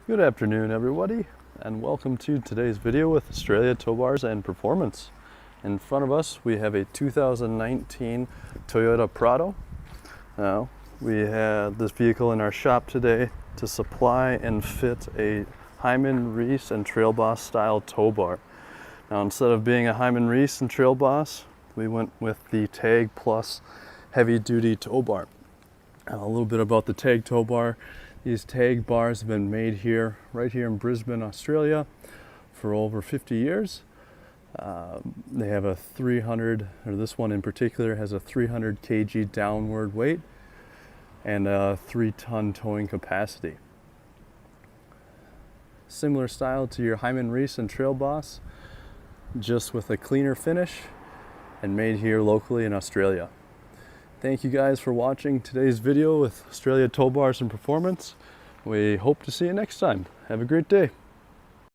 Good afternoon, everybody, and welcome to today's video with Australia Towbars and Performance. In front of us we have a 2019 Toyota Prado. Now, we had this vehicle in our shop today to supply and fit a Hyman Reese and Trail Boss style tow bar. Now, instead of being a Hyman Reese and Trail Boss, we went with the Tag Plus heavy duty tow bar. Now, a little bit about the Tag tow bar. These Tag bars have been made here, right here in Brisbane, Australia, for over 50 years. They have a 300, or this one in particular has a 300 kg downward weight and a 3-ton towing capacity. Similar style to your Hyman Reese and Trail Boss, just with a cleaner finish and made here locally in Australia. Thank you guys for watching today's video with Australia Towbars and Performance. We hope to see you next time. Have a great day.